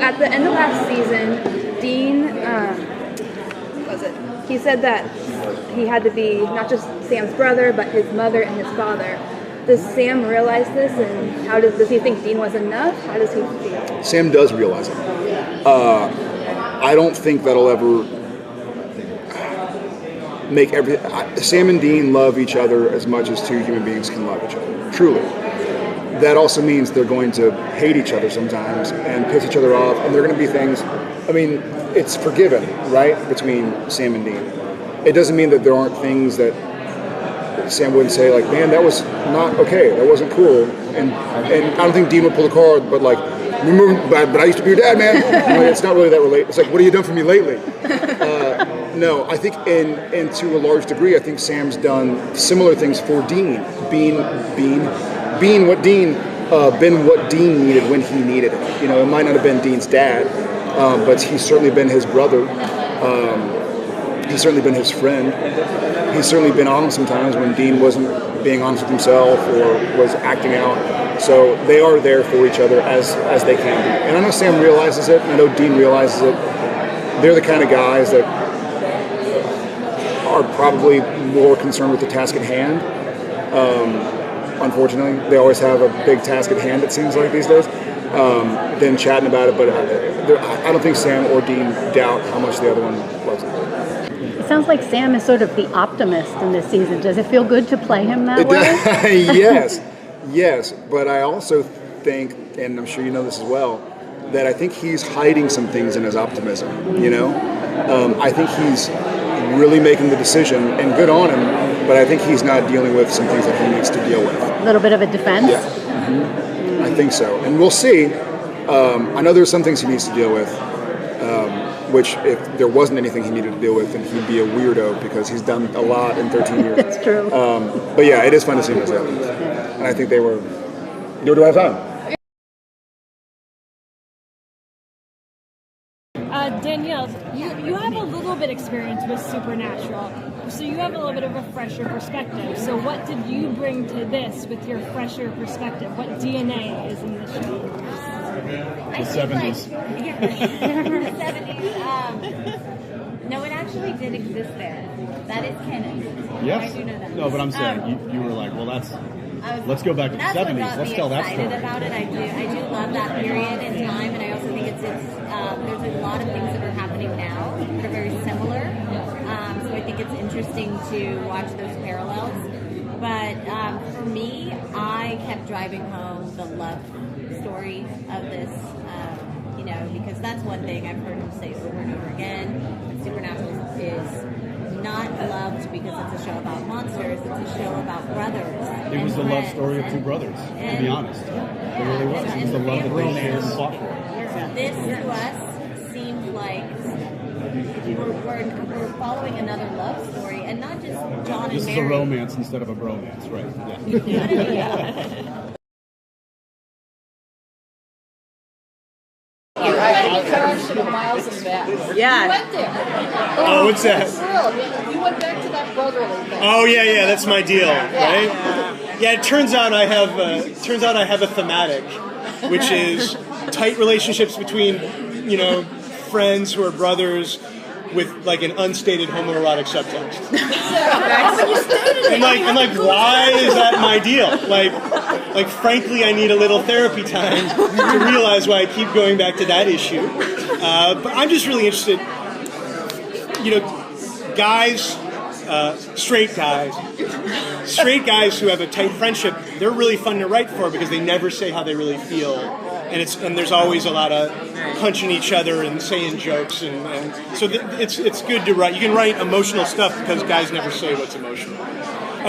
At the end of last season, Dean, he said that he had to be not just Sam's brother, but his mother and his father. Does Sam realize this, and how does he think Dean was enough? How does he feel? Sam does realize it. I don't think that'll ever make Sam and Dean love each other as much as two human beings can love each other, truly. That also means they're going to hate each other sometimes and piss each other off, and there are going to be things, I mean, it's forgiven, right, between Sam and Dean. It doesn't mean that there aren't things that Sam wouldn't say, like, man, that was not okay, that wasn't cool, and I don't think Dean would pull the card, but like, but I used to be your dad, man. It's not really that related. It's like, what have you done for me lately? No, I think, and to a large degree, I think Sam's done similar things for Dean, being what Dean needed when he needed it. You know, it might not have been Dean's dad, but he's certainly been his brother. He's certainly been his friend. He's certainly been honest sometimes when Dean wasn't being honest with himself or was acting out. So they are there for each other as they can be. And I know Sam realizes it. I know Dean realizes it. They're the kind of guys that are probably more concerned with the task at hand. Unfortunately, they always have a big task at hand, it seems like these days, than chatting about it. But I don't think Sam or Dean doubt how much the other one loves it. It sounds like Sam is sort of the optimist in this season. Does it feel good to play him that way? Yes. But I also think, and I'm sure you know this as well, that I think he's hiding some things in his optimism, you know? I think he's really making the decision, and good on him, but I think he's not dealing with some things that he needs to deal with. A little bit of a defense? Yeah, mm-hmm. I think so. And we'll see. I know there's some things he needs to deal with, which if there wasn't anything he needed to deal with, then he'd be a weirdo because he's done a lot in 13 years. That's true. But yeah, it is fun to see this happen. And I think they were... Do I have time? Danielle, you have a little bit experience with Supernatural, so you have a little bit of a fresher perspective. So what did you bring to this with your fresher perspective? What DNA is in the show? The 70s. The 70s. No, it actually did exist there. That is canon. Yes. I do know that. No, but I'm saying you were like, well, let's go back to the 70s. Let's tell that story. About it. I do love that period in time, and I also think it's there's a lot of things that are happening now that are very similar. So I think it's interesting to watch those parallels. But for me, I kept driving home the love story of this, because that's one thing I've heard him say over and over again. That Supernatural is not loved because it's a show about monsters. It's a show about brothers. It was the love story of two brothers, to be honest. It really was. It was the love that they shared and fought for. This, to us, seemed like we're following another love story, and not just John and Mary. This is a romance instead of a bromance, right? Yeah. Miles and back. Yeah. You went there. Oh, what's that? You went back to that brotherly thing. Oh yeah, that's my deal, right? Yeah, it turns out I have a thematic, which is tight relationships between, friends who are brothers with like an unstated homoerotic subtext. I'm like, why is that my deal? Like, frankly, I need a little therapy time to realize why I keep going back to that issue. But I'm just really interested, guys, straight guys who have a tight friendship, they're really fun to write for because they never say how they really feel. And there's always a lot of punching each other and saying jokes, and so it's good to write. You can write emotional stuff because guys never say what's emotional.